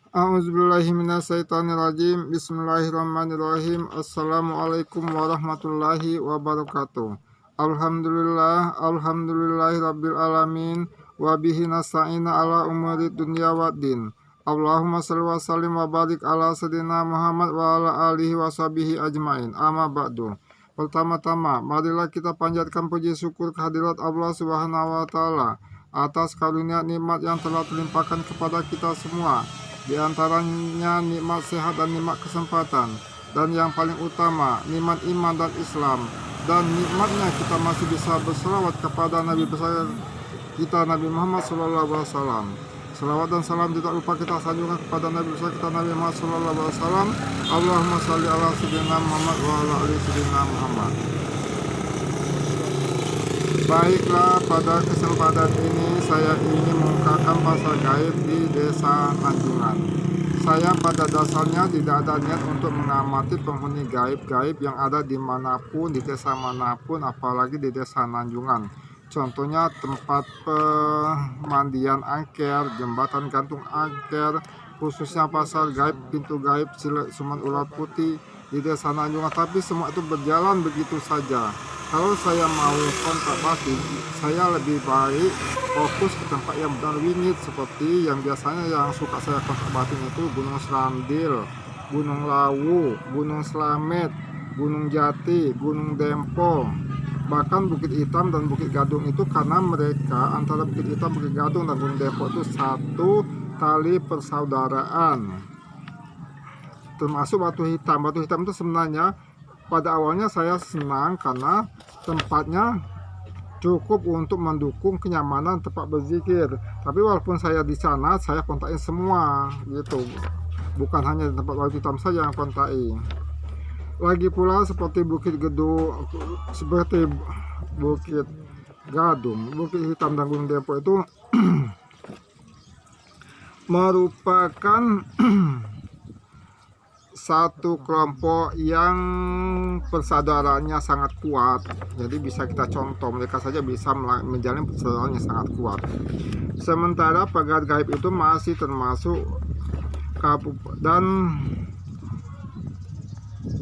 A'udzubillahiminasyaitonirrajim. Bismillahirrahmanirrahim. Assalamualaikum warahmatullahi wabarakatuh. Alhamdulillahirabbil alamin. Wabihi nasta'ina ala umuri dunya waddin. Allahumma shalli wa sallim wa barik ala sayyidina Muhammad wa ala alihi wa sahbihi ajmain. Amma ba'du. Pertama-tama, marilah kita panjatkan puji syukur kehadirat Allah Subhanahu wa taala atas karunia nikmat yang telah terlimpahkan kepada kita semua. Di antaranya nikmat sehat dan nikmat kesempatan, dan yang paling utama nikmat iman dan Islam. Dan nikmatnya kita masih bisa berselawat kepada Nabi besar kita Nabi Muhammad SAW. Selawat dan salam tidak lupa kita sanjungkan kepada Nabi besar kita Nabi Muhammad SAW. Allahumma sholli ala sayyidina Muhammad wa ala ali sayyidina Muhammad. Baiklah, pada kesempatan ini saya ingin mengungkapkan pasal gaib di desa Nanjungan. Saya pada dasarnya tidak ada niat untuk mengamati penghuni gaib-gaib yang ada dimanapun, di desa manapun, apalagi di desa Nanjungan. Contohnya tempat pemandian angker, jembatan gantung angker, khususnya pasal gaib, pintu gaib, Suman Ular Putih di desa Nanjungan. Tapi semua itu berjalan begitu saja. Kalau saya mau kontak batin, saya lebih baik fokus ke tempat yang benar wingit, seperti yang biasanya yang suka saya kontak batin itu Gunung Serandil, Gunung Lawu, Gunung Slamet, Gunung Jati, Gunung Dempo, bahkan Bukit Hitam dan Bukit Gadung itu, karena mereka antara Bukit Hitam, Bukit Gadung dan Gunung Dempo itu satu tali persaudaraan. Termasuk Batu Hitam. Batu Hitam itu sebenarnya pada awalnya saya senang karena tempatnya cukup untuk mendukung kenyamanan tempat berzikir. Tapi walaupun saya di sana, saya kontakin semua gitu. Bukan hanya tempat Batu Hitam saja yang kontai. Lagi pula seperti Bukit Gedung, seperti Bukit Gadung, Bukit Hitam dan Gunung Dempo itu merupakan satu kelompok yang persaudaraannya sangat kuat. Jadi bisa kita contoh, mereka saja bisa menjalin persaudaraannya sangat kuat. Sementara pagar gaib itu masih termasuk dan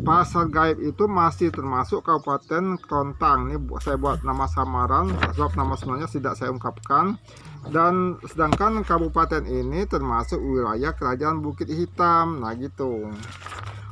pasar gaib itu masih termasuk Kabupaten Klontang. Ini saya buat nama samaran, sebab nama sebenarnya tidak saya ungkapkan. Dan sedangkan kabupaten ini termasuk wilayah Kerajaan Bukit Hitam. Nah gitu.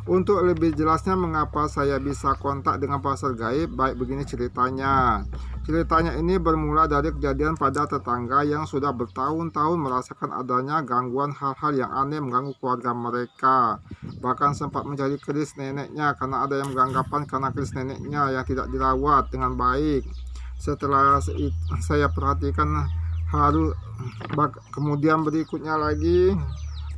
Untuk lebih jelasnya mengapa saya bisa kontak dengan pasar gaib, baik begini ceritanya. Ceritanya ini bermula dari kejadian pada tetangga yang sudah bertahun-tahun merasakan adanya gangguan hal-hal yang aneh mengganggu keluarga mereka. Bahkan sempat menjadi keris neneknya, karena ada yang beranggapan karena keris neneknya yang tidak dirawat dengan baik. Setelah saya perhatikan kemudian berikutnya lagi,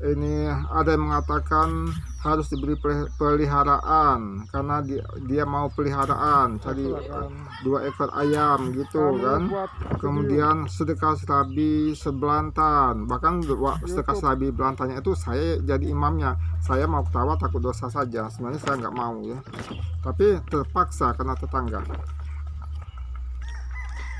ini ada yang mengatakan harus diberi peliharaan karena dia mau peliharaan, jadi 2 ekor ayam gitu kan. Kemudian sedekah serabi sebelantan, bahkan sedekah serabi belantannya itu saya jadi imamnya. Saya mau ketawa takut dosa saja, sebenarnya saya nggak mau ya, tapi terpaksa karena tetangga.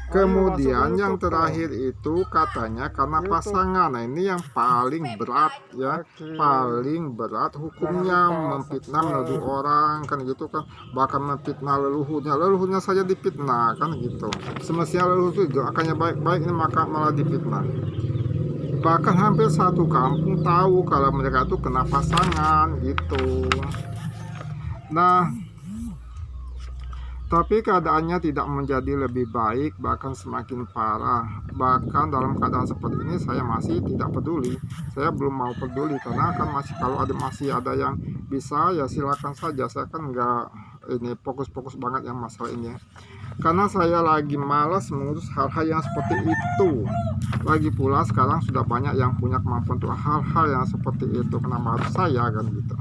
Kemudian yang terakhir itu katanya karena pasangan. Nah ini yang paling berat ya, paling berat hukumnya, memfitnah, menuduh orang kan gitu kan, bahkan memfitnah leluhurnya saja difitnah kan gitu. Semestinya leluhur itu doakannya baik-baik, ini maka malah difitnah. Bahkan hampir satu kampung tahu kalau mereka itu kena pasangan gitu. Nah, tapi keadaannya tidak menjadi lebih baik, bahkan semakin parah. Bahkan dalam keadaan seperti ini saya masih tidak peduli. Saya belum mau peduli karena kan kalau masih ada yang bisa ya silakan saja. Saya kan nggak ini fokus banget yang masalah ini ya. Karena saya lagi malas mengurus hal-hal yang seperti itu. Lagi pula sekarang sudah banyak yang punya kemampuan untuk hal-hal yang seperti itu. Kenapa harus saya kan gitu.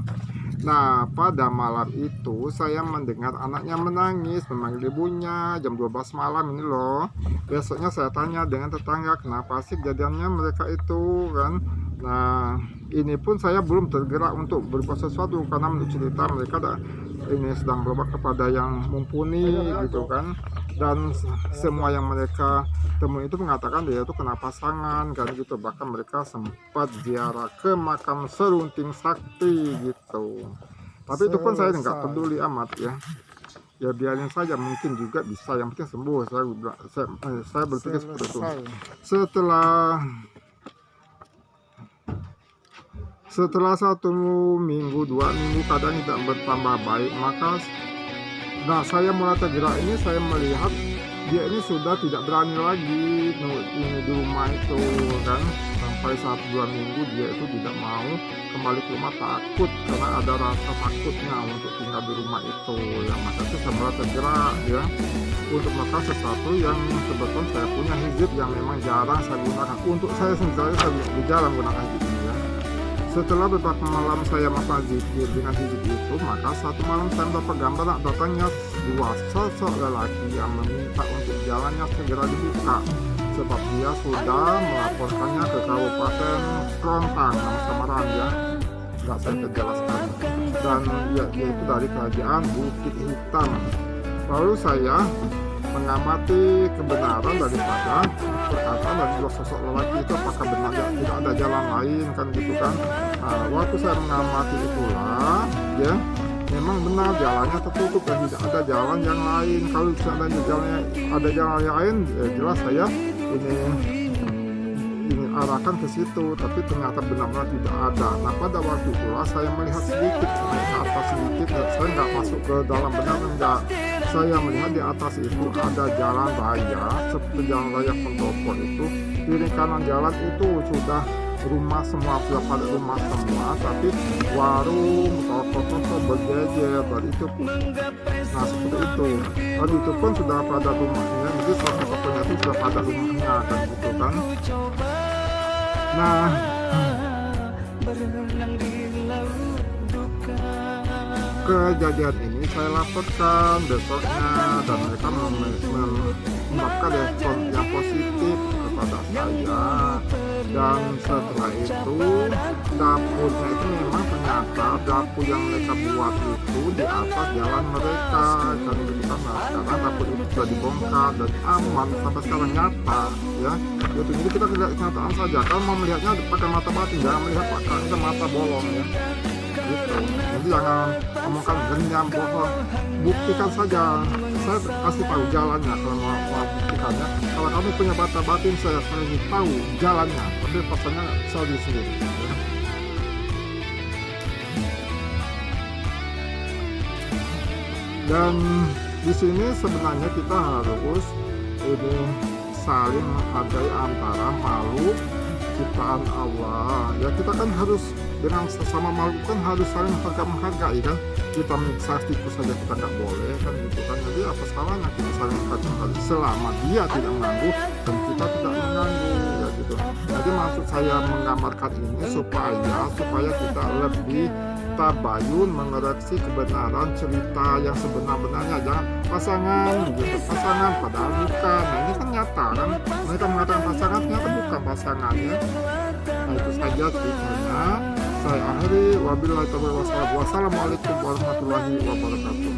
Nah, pada malam itu saya mendengar anaknya menangis, memanggil ibunya jam 12 malam ini loh. Besoknya saya tanya dengan tetangga, kenapa sih kejadiannya mereka itu kan. Nah, ini pun saya belum tergerak untuk berbuat sesuatu karena menurut cerita mereka ini sedang berobat kepada yang mumpuni gitu kan. dan semua yang mereka temui itu mengatakan dia itu kena pasangan kan gitu. Bahkan mereka sempat ziarah ke makam Serunting Sakti gitu. Tapi itu pun saya nggak peduli amat ya biarin saja, mungkin juga bisa, yang penting sembuh. Saya berpikir seperti itu. Setelah 1 minggu 2 minggu kadang tidak bertambah baik, maka saya mulai tergerak ini. Saya melihat dia ini sudah tidak berani lagi ini di rumah itu kan. Sampai 1-2 minggu dia itu tidak mau kembali ke rumah, takut karena ada rasa takutnya untuk tinggal di rumah itu ya. Maka itu saya mulai tergerak ya untuk melakukan sesuatu yang kebetulan saya punya hijab yang memang jarang saya gunakan. Untuk saya sendiri saya jarang gunakan hijab ini ya. Setelah beberapa malam saya melakukan zikir dengan hijab itu, maka satu malam saya mendapat gambar datangnya 2 sosok lelaki yang meminta untuk jalannya segera dibuka, sebab dia sudah melaporkannya ke Kabupaten Kerontang Samaran ya. Nggak saya terjelaskan. Dan yaitu dari kerajaan Bukit Hitam. Lalu saya mengamati kebenaran daripada perkataan dari 2 sosok lelaki itu, apakah benar tidak ada jalan lain kan gitu kan. Waktu saya mengamati itulah ya, memang benar jalannya tertutup dan tidak ada jalan yang lain. Kalau ada jalan yang lain jelas saya ini arahkan ke situ, tapi ternyata benar-benar tidak ada. Nah pada waktu itulah saya melihat sedikit ke atas sedikit, saya nggak masuk ke dalam benar enggak. Saya melihat di atas itu ada jalan raya, seperti jalan raya pendopo itu. Kiri kanan jalan itu sudah rumah semua, sudah pada rumah semua, tapi warung, toko-toko berjejer, itu. Nah seperti itu. Lalu itu pun sudah pada rumahnya, jadi toko-tokonya itu sudah pada rumahnya kan gitu kan. Nah kejadian ini saya laporkan besoknya, dan mereka mendapatkan respon yang positif kepada saya. Dan setelah itu dapurnya itu memang ternyata dapur yang mereka buat itu di atas jalan mereka kan gitu kan. Nah sekarang dapur itu sudah dibongkar dan aman sampai sekarang, nyata ya gitu. Jadi kita tidak kenyataan saja, kalau mau melihatnya pakai mata batin, jangan melihat pakai mata bolong ya gitu. Jadi jangan omongkan genyam, bohong, buktikan saja. Saya kasih tahu jalannya kalau mau buktikannya. Kalau kamu punya mata batin, saya kasih tahu jalannya, tapi pasalnya saya sendiri ya. Dan di sini sebenarnya kita harus ini saling menghargai antara makhluk ciptaan Allah ya. Kita kan harus dengan sesama makhluk kan harus saling menghargai kan. Kita menyiksa tikus saja kita nggak boleh kan gitu kan. Jadi apa salahnya kita saling menghargai selama dia tidak mengganggu dan kita tidak mengganggu ya gitu. Jadi maksud saya menggambarkan ini supaya kita lebih tabayun mengoreksi kebenaran cerita yang sebenar-benarnya. Jangan pasangan gitu, pasangan padahal bukan. Nah ini kan nyata kan, mereka mengatakan pasangan, ternyata bukan pasangannya. Nah itu saja ceritanya. Saya akhiri, wabillahi taufiq wal hidayah. Wassalamualaikum warahmatullahi wabarakatuh.